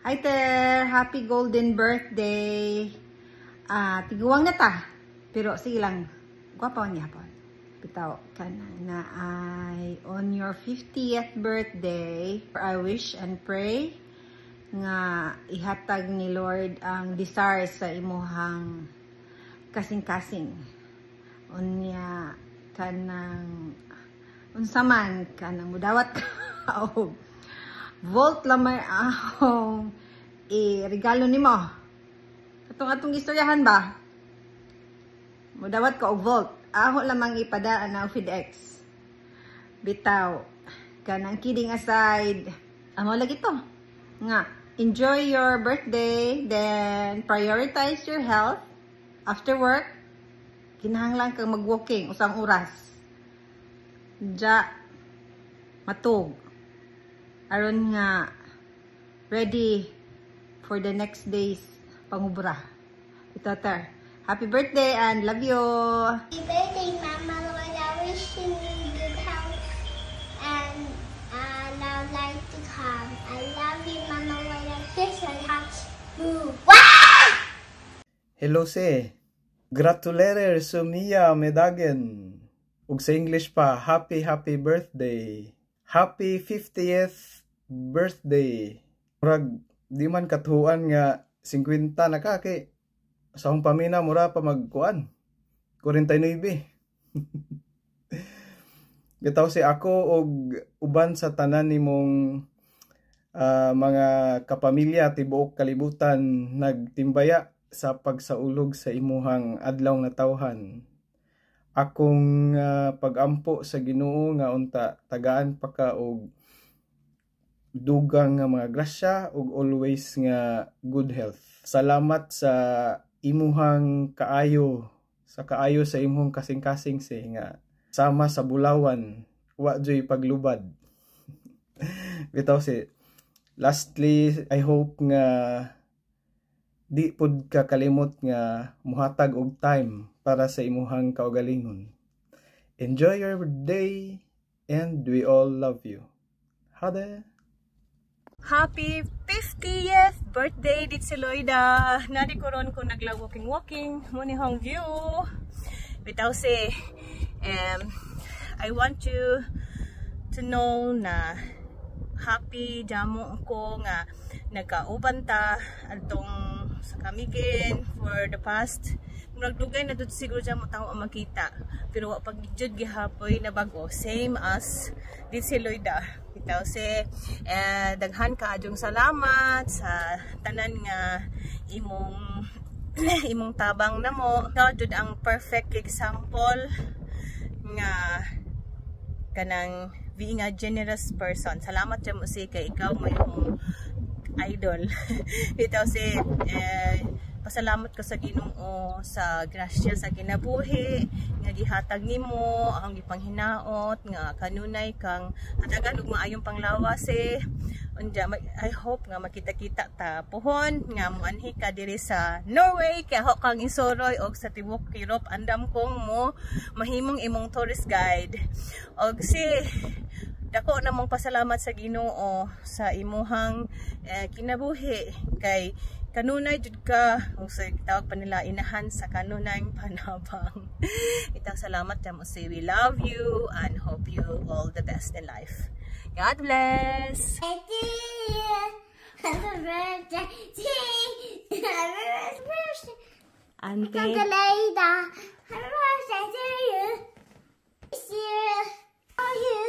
Hi there! Happy golden birthday! Tiguang na ta. Pero sige lang. Gwapa niya po. Bitaw ka na ay on your 50th birthday. I wish and pray nga ihatag ni Lord ang desires sa imuhang kasing-kasing. Unya kanang unsaman kanang mudawat ka og volt lamay ahong regalo nimo. Atong istoryahan ba? Mudawat ka og volt. Aho lamang ipadaan na FedEx. Bitaw kanang kidding aside, amo lagi to. Nga enjoy your birthday, then prioritize your health. After work, kinahanglan kang mag-walking usang oras. Ja matug aron nga ready for the next day's pangubra. Ito tar. Happy birthday and love you. Happy birthday, Mama Lord. I wish you good health and long life to come. I love you, Mama Lord. I kiss and touch you. Hello se. Gratulerer sumia medagen. Ug sa English pa, happy birthday. Happy 50th birthday. Murag di man katuhuan nga 50 na ka kay sa akong pamina mura pa magkuan. 49. Bitaw si ako og uban sa tanan nimong mga kapamilya tibuok kalibutan nagtimbaya sa pagsaulog sa imuhang adlaw nga tawhan. Akong pagampo sa Ginoo nga unta tagaan pa ka og dugang nga mga grasya ug always nga good health. Salamat sa imuhang kaayo sa imong kasing-kasing nga sama sa bulawan wa joy paglubad. Bitaw si lastly, I hope nga di pud ka kalimot nga muhatag og time para sa imuhang kaugalingon. Enjoy your day and we all love you. Hade! Happy 50th birthday dit si Loida. Nadi ko ron ko nagla walking muni hong view. Bitaw si I want you to know na happy jamo ko nga nagkauban ta adtong sa kamigin for the past nagdugay na dud siguro jamo tawo ang makita pero wa pag jud gihapoy na bago same as dit si Loida. Bitaw si daghan ka adjong salamat sa tanan nga imong tabang namo. Ikaw jud ang perfect example nga kanang being a generous person. Salamat jud mo si kay ikaw mo yung idol. Bitaw si pasalamat ko sa Ginoo sa grasya sa kinabuhi nga gihatag nimo ang gipanghinaot nga kanunay kang hatagan og maayong panglawas unja I hope nga makita-kita ta pohon nga moanhi ka diri sa Norway kay ho kang isoroy og sa tibuok Europe andam kong mo mahimong imong tourist guide og si dako namang pasalamat sa Ginoo sa imuhang kinabuhi kay kanunay jud ka sa tawag pa nila inahan sa kanunay panabang. Itang salamat jamo say we love you and hope you all the best in life. God bless. Happy birthday to you. Ante. Later. Happy birthday to you. See you. Oh, you.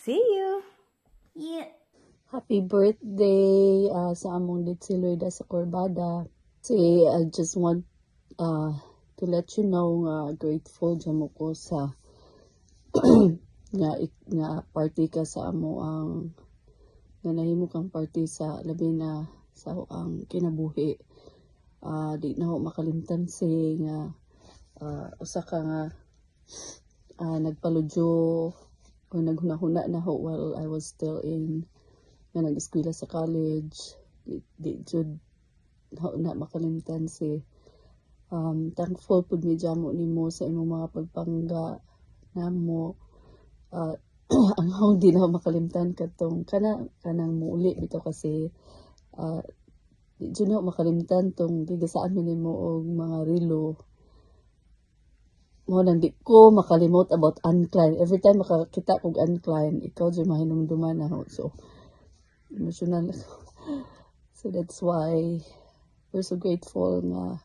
See you. You. Happy birthday sa among dit si Loida sa Corbada. I just want to let you know grateful jamo ko sa nga party ka sa amo ang nga nahimo kang party sa labi na sa ang kinabuhi. Di na ako makalimtan si nga usa ka nga nagpaludyo o naghunahuna na ho while I was still in nga nag-eskwela sa college. Di jud na makalimtan si thankful pud mi jamo nimo sa imong mga pagpangga namo ang hong di na makalimtan katong kanang muli bitaw kasi di dyan na makalimtan tong gigasaan nimo og mga relo mo nang di ko makalimot about uncline. Every time makakita kog uncline, ikaw dyan mahinumduman na ako. So emotional ako. So that's why we're so grateful nga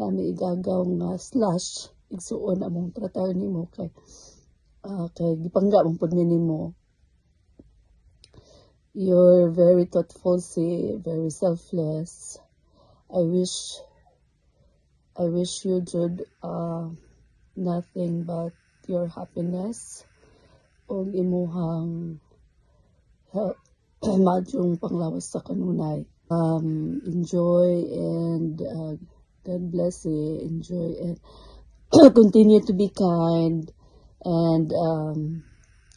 nami igagaw nga slash igsuon among tratar nimo kay gipangga mong pud nimo. You're very thoughtful, very selfless. I wish you Jud nothing but your happiness og imuhang madyong panglawas sa kanunay. Enjoy and God bless you. Enjoy and continue to be kind and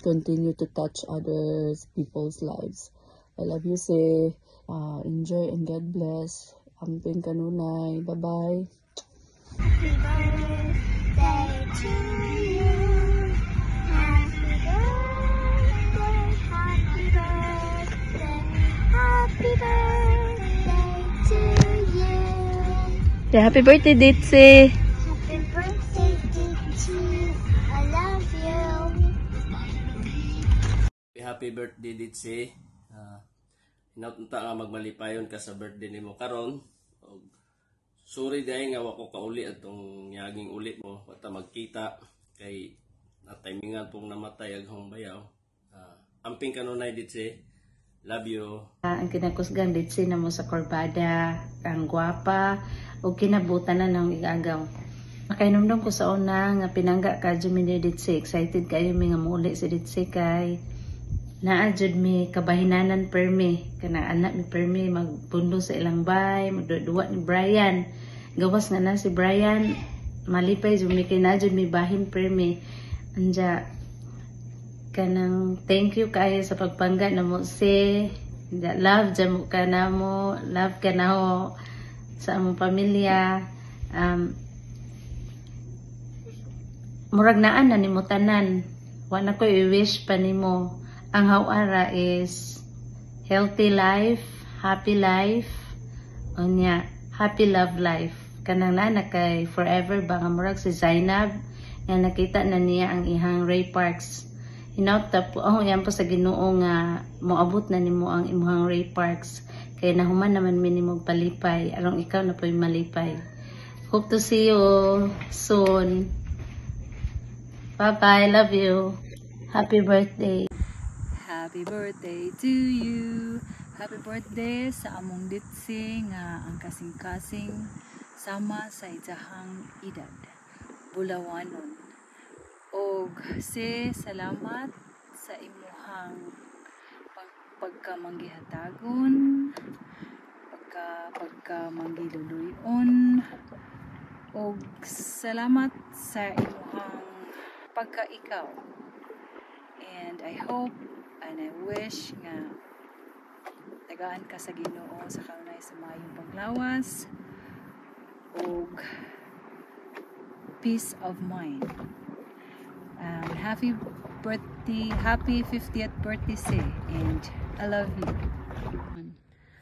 continue to touch others people's lives. I love you, say. Enjoy and God bless. Amping kanunay. Bye-bye. Happy birthday to you. Happy birthday, happy birthday, happy birthday to you. Happy birthday, Ditzy. Happy birthday, Ditzy. I love you. Happy birthday, Ditzy. Hinapunta nga magmalipayon ka sa birthday nimo karon. Sorry dahil nga wako kauli atong yaging uli mo pata magkita kay natimingan pong namatay aghong bayaw. Amping kanunay, Ditzy. Love you. Ang kinakusgan Ditzy na mo sa Corbada, ang gwapa o kinabutan na ng igagaw. Makainomdom ko sa una nga pinangga ka Jumini Ditzy. Excited kayo mi nga muli si Ditzy kay naadjud mi kabahinanan permi kana anak mi permi magpundo sa ilang bay, magduwa ni Brian. Gawas nga na si Brian malipay jud mi kay naadjud mi bahin permi. Anja kanang thank you kayo sa pagpangga na mo si love jamo ka na mo, love ka na ho sa among pamilya. Murag naan na nimo tanan, wa na ko i-wish pa nimo. Ang hawara is healthy life, happy life, onya happy love life. Kanang na kay forever ba nga murag si Zainab nga nakita na niya ang ihang Ray Parks. Hinauta po yan po sa Ginoo nga moabot na nimo ang imuhang Ray Parks kay nahuman naman minimo palipay arong ikaw na po'y malipay. Hope to see you soon. Bye bye, love you. Happy birthday. Happy birthday to you. Happy birthday sa among Ditzy nga ang kasing-kasing sama sa ijahang edad bulawanon. Og salamat sa imuhang pagkamanggihatagon, pagkamanggiluluyon, og salamat sa imuhang pagkaikaw. And I hope and I wish nga tagaan ka sa Ginoo sa kanunay sa maayong paglawas og peace of mind. Happy birthday, happy 50th birthday, say, and I love you.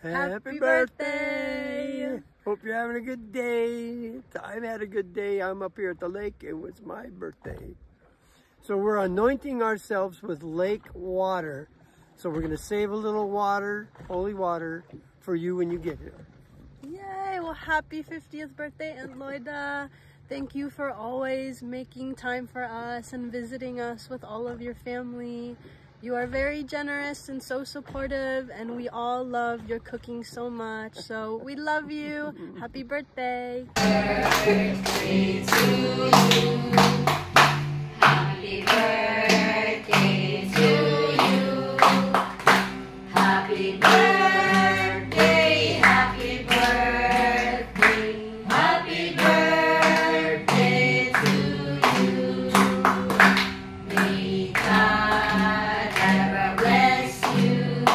Happy birthday! Hope you're having a good day. I had a good day. I'm up here at the lake. It was my birthday. So we're anointing ourselves with lake water. So we're going to save a little water, holy water, for you when you get here. Yay! Well, happy 50th birthday, Aunt Loida. Thank you for always making time for us and visiting us with all of your family. You are very generous and so supportive, and we all love your cooking so much. So we love you. Happy birthday. Birthday to you. Happy birthday to you. Happy birthday, happy birthday, happy birthday to you. May God ever bless you.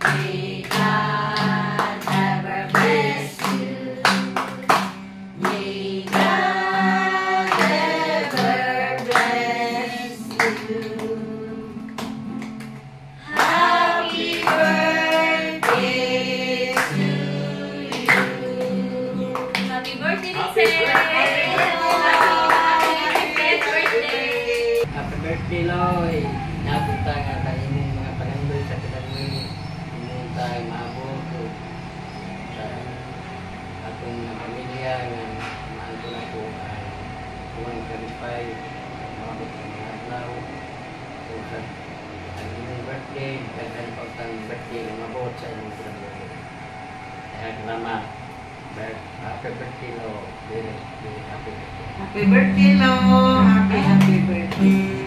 May God ever bless you. May God ever bless you. Happy birthday, Loy! Napunta nga sa imong mga panangloy sa kinagloy. Imong tayo maabot ko sa atong mga pamilya nga maanto na po ang kuwang kalipay, maabot sa mga adlaw. So, sa ang imong birthday, kagdan pa ang birthday nga maabot sa imong kinagloy. Kaya salamat. Happy birthday, Lo. Very happy birthday. Happy birthday, Lo. Happy birthday.